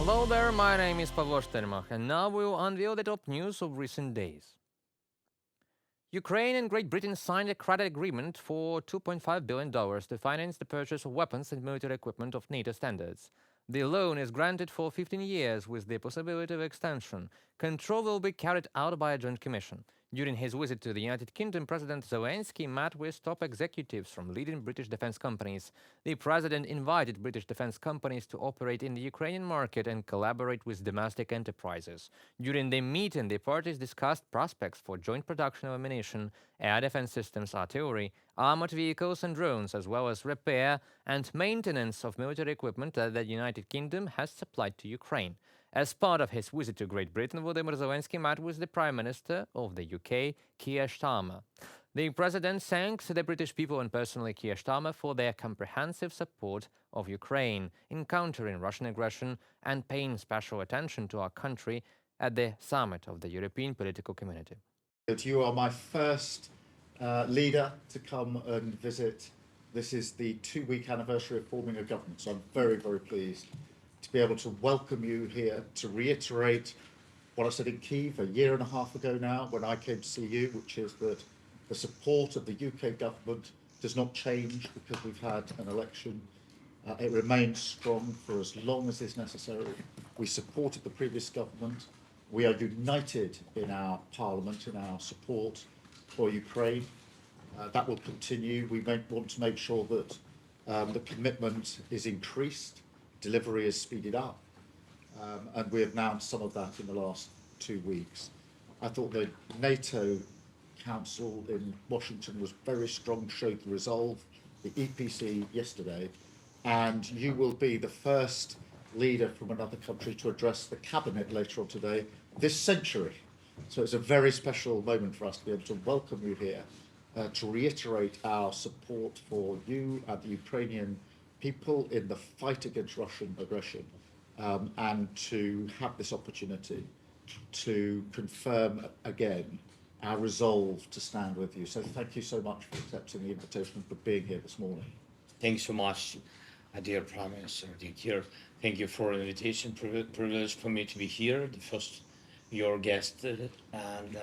Hello there, my name is Pavlo Shtermach, and now we will unveil the top news of recent days. Ukraine and Great Britain signed a credit agreement for $2.5 billion to finance the purchase of weapons and military equipment of NATO standards. The loan is granted for 15 years with the possibility of extension. Control will be carried out by a joint commission. During his visit to the United Kingdom, President Zelensky met with top executives from leading British defense companies. The president invited British defense companies to operate in the Ukrainian market and collaborate with domestic enterprises. During the meeting, the parties discussed prospects for joint production of ammunition, air defense systems, artillery, armored vehicles and drones, as well as repair and maintenance of military equipment that the United Kingdom has supplied to Ukraine. As part of his visit to Great Britain, Volodymyr Zelensky met with the Prime Minister of the UK, Keir Starmer. The president thanks the British people and personally Keir Starmer for their comprehensive support of Ukraine in countering Russian aggression and paying special attention to our country at the summit of the European political community. You are my first leader to come and visit. This is the 2-week anniversary of forming a government, so I'm very, very pleased to be able to welcome you here, to reiterate what I said in Kyiv a year and a half ago now when I came to see you, which is that the support of the UK government does not change because we've had an election. It remains strong for as long as is necessary. We supported the previous government. We are united in our parliament, in our support for Ukraine. That will continue. We want to make sure that the commitment is increased, delivery is speeded up, and we have announced some of that in the last 2 weeks. I thought the NATO Council in Washington was very strong, showed the resolve, the EPC yesterday, and you will be the first leader from another country to address the cabinet later on today, this century. So it's a very special moment for us to be able to welcome you here, to reiterate our support for you and the Ukrainian people in the fight against Russian aggression, and to have this opportunity to confirm again our resolve to stand with you. So thank you so much for accepting the invitation and for being here this morning. Thanks so much, dear Prime Minister, dear Keir. Thank you for the invitation. Privilege for me to be here, the first your guest, and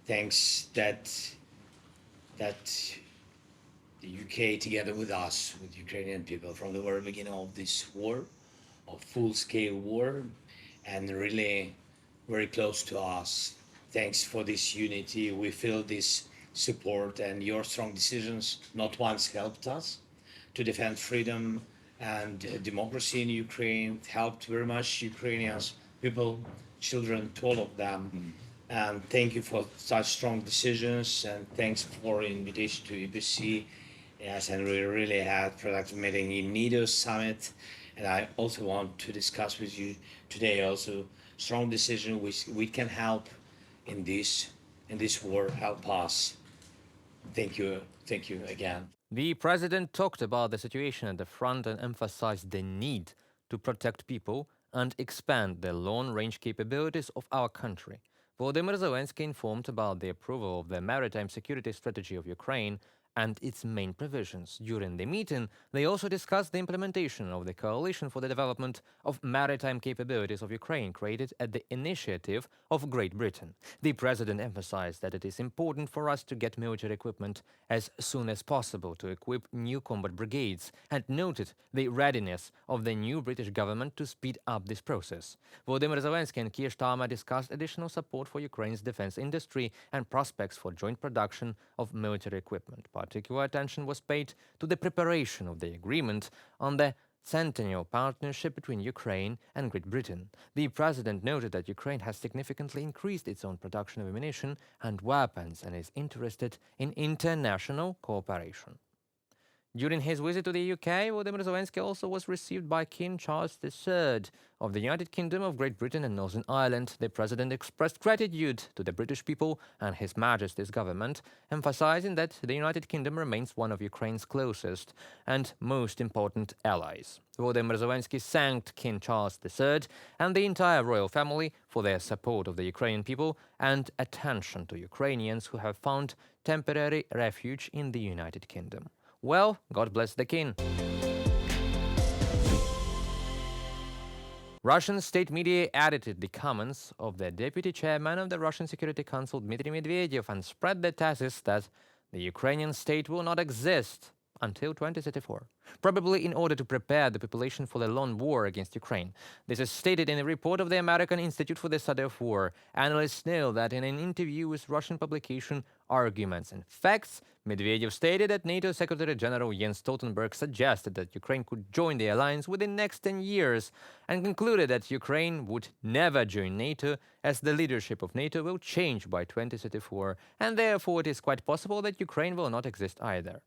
thanks that the UK, together with us, with Ukrainian people, from the very beginning of this war, of full-scale war, and really very close to us. Thanks for this unity. We feel this support, and your strong decisions not once helped us to defend freedom and democracy in Ukraine. It helped very much Ukrainians, people, children, to all of them. And thank you for such strong decisions, and thanks for invitation to EPC. Yes, and we really had productive meeting in NATO summit, and I also want to discuss with you today also strong decision which we can help in this war, help us. Thank you again. The president talked about the situation at the front and emphasized the need to protect people and expand the long-range capabilities of our country. Volodymyr Zelensky informed about the approval of the maritime security strategy of Ukraine and its main provisions. During the meeting, they also discussed the implementation of the Coalition for the Development of Maritime Capabilities of Ukraine, created at the initiative of Great Britain. The president emphasized that it is important for us to get military equipment as soon as possible to equip new combat brigades, and noted the readiness of the new British government to speed up this process. Volodymyr Zelensky and Keir Starmer discussed additional support for Ukraine's defense industry and prospects for joint production of military equipment. Particular attention was paid to the preparation of the agreement on the centennial partnership between Ukraine and Great Britain. The president noted that Ukraine has significantly increased its own production of ammunition and weapons and is interested in international cooperation. During his visit to the UK, Volodymyr Zelensky also was received by King Charles III of the United Kingdom of Great Britain and Northern Ireland. The president expressed gratitude to the British people and His Majesty's government, emphasizing that the United Kingdom remains one of Ukraine's closest and most important allies. Volodymyr Zelensky thanked King Charles III and the entire royal family for their support of the Ukrainian people and attention to Ukrainians who have found temporary refuge in the United Kingdom. Well, God bless the king. Russian state media edited the comments of the deputy chairman of the Russian Security Council, Dmitry Medvedev, and spread the thesis that the Ukrainian state will not exist until 2034, probably in order to prepare the population for the long war against Ukraine. This is stated in a report of the American Institute for the Study of War. Analysts know that in an interview with Russian publication Arguments and Facts, Medvedev stated that NATO Secretary General Jens Stoltenberg suggested that Ukraine could join the alliance within the next 10 years and concluded that Ukraine would never join NATO as the leadership of NATO will change by 2034, and therefore it is quite possible that Ukraine will not exist either.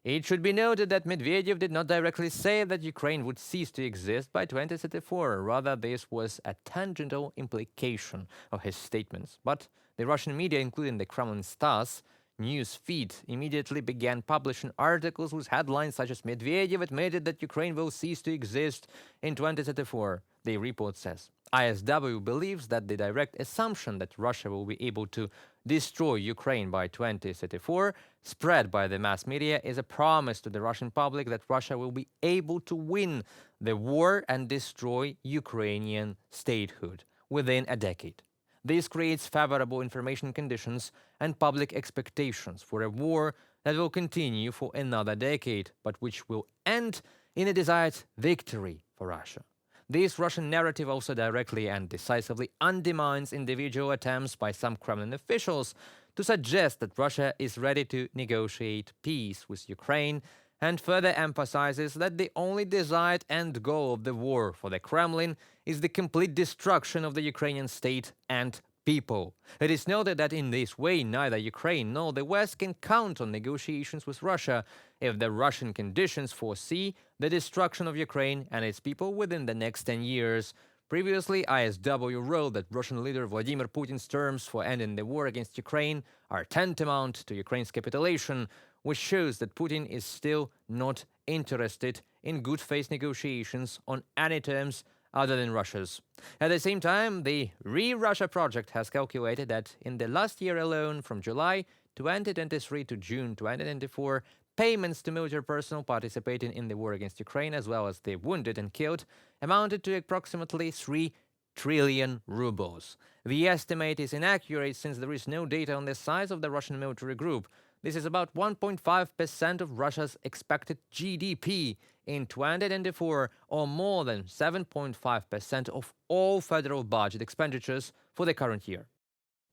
It should be noted that Medvedev did not directly say that Ukraine would cease to exist by 2034. Rather, this was a tangential implication of his statements. But the Russian media, including the Kremlin Stars news feed, immediately began publishing articles with headlines such as Medvedev admitted that Ukraine will cease to exist in 2034, the report says. ISW believes that the direct assumption that Russia will be able to destroy Ukraine by 2034, spread by the mass media, is a promise to the Russian public that Russia will be able to win the war and destroy Ukrainian statehood within a decade. This creates favorable information conditions and public expectations for a war that will continue for another decade, but which will end in a desired victory for Russia. This Russian narrative also directly and decisively undermines individual attempts by some Kremlin officials to suggest that Russia is ready to negotiate peace with Ukraine, and further emphasizes that the only desired end goal of the war for the Kremlin is the complete destruction of the Ukrainian state and people. It is noted that in this way, neither Ukraine nor the West can count on negotiations with Russia if the Russian conditions foresee the destruction of Ukraine and its people within the next 10 years. Previously, ISW wrote that Russian leader Vladimir Putin's terms for ending the war against Ukraine are tantamount to Ukraine's capitulation, which shows that Putin is still not interested in good faith negotiations on any terms other than Russia's. At the same time, the Re-Russia project has calculated that in the last year alone, from July 2023 to June 2024, payments to military personnel participating in the war against Ukraine, as well as the wounded and killed, amounted to approximately 3 trillion rubles. The estimate is inaccurate since there is no data on the size of the Russian military group. This is about 1.5% of Russia's expected GDP in 2024, or more than 7.5% of all federal budget expenditures for the current year.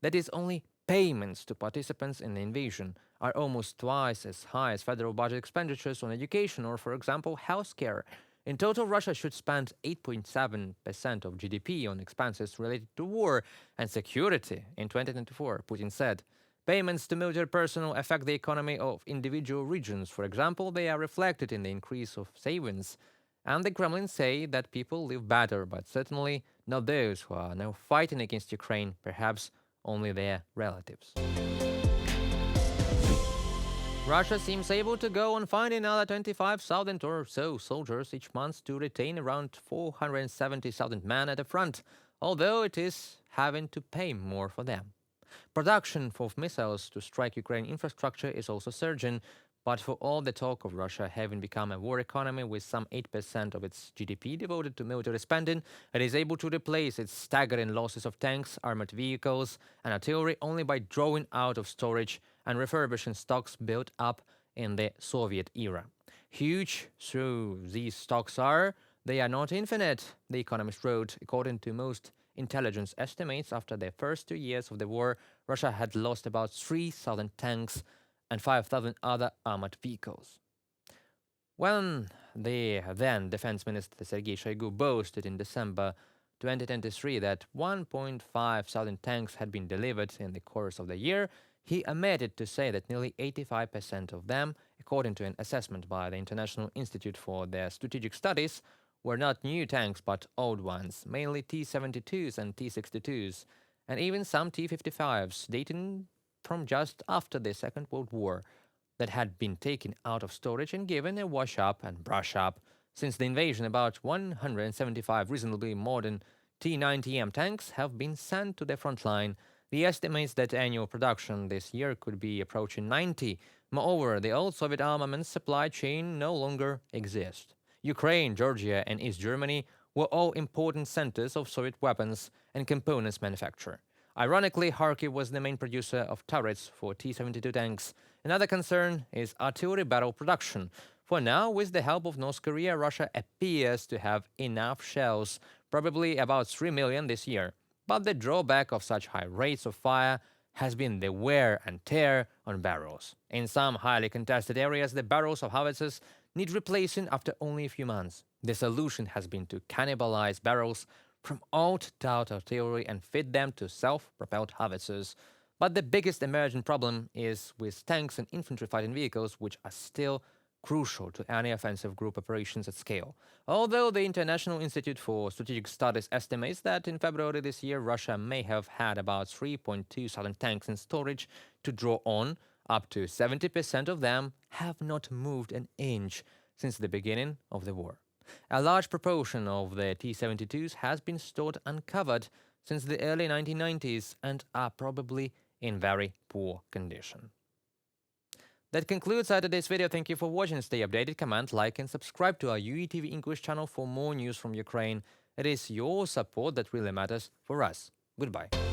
That is, only payments to participants in the invasion are almost twice as high as federal budget expenditures on education or, for example, healthcare. In total, Russia should spend 8.7% of GDP on expenses related to war and security in 2024, Putin said. Payments to military personnel affect the economy of individual regions. For example, they are reflected in the increase of savings. And the Kremlin say that people live better, but certainly not those who are now fighting against Ukraine, perhaps only their relatives. Russia seems able to go on finding another 25,000 or so soldiers each month to retain around 470,000 men at the front, although it is having to pay more for them. Production of missiles to strike Ukrainian infrastructure is also surging, but for all the talk of Russia having become a war economy with some 8% of its GDP devoted to military spending, it is able to replace its staggering losses of tanks, armored vehicles, and artillery only by drawing out of storage and refurbishing stocks built up in the Soviet era. Huge though these stocks are, they are not infinite, the Economist wrote. According to most intelligence estimates, after the first 2 years of the war, Russia had lost about 3,000 tanks and 5,000 other armored vehicles. When the then Defense Minister Sergei Shoigu boasted in December 2023 that 1,500 tanks had been delivered in the course of the year, he omitted to say that nearly 85% of them, according to an assessment by the International Institute for their Strategic Studies, were not new tanks but old ones, mainly T-72s and T-62s, and even some T-55s dating from just after the Second World War that had been taken out of storage and given a wash-up and brush-up. Since the invasion, about 175 reasonably modern T-90M tanks have been sent to the front line. The estimates that annual production this year could be approaching 90. Moreover, the old Soviet armaments supply chain no longer exists. Ukraine, Georgia, and East Germany were all important centers of Soviet weapons and components manufacture. Ironically, Kharkiv was the main producer of turrets for T-72 tanks. Another concern is artillery barrel production. For now, with the help of North Korea, Russia appears to have enough shells, probably about 3 million this year. But the drawback of such high rates of fire has been the wear and tear on barrels. In some highly contested areas, the barrels of howitzers need replacing after only a few months. The solution has been to cannibalize barrels from old-style artillery and fit them to self-propelled howitzers. But the biggest emerging problem is with tanks and infantry fighting vehicles, which are still crucial to any offensive group operations at scale. Although the International Institute for Strategic Studies estimates that in February this year, Russia may have had about 3.2 thousand tanks in storage to draw on, up to 70% of them have not moved an inch since the beginning of the war. A large proportion of the T-72s has been stored uncovered since the early 1990s and are probably in very poor condition. That concludes our today's video. Thank you for watching. Stay updated, comment, like and subscribe to our UATV English channel for more news from Ukraine. It is your support that really matters for us. Goodbye.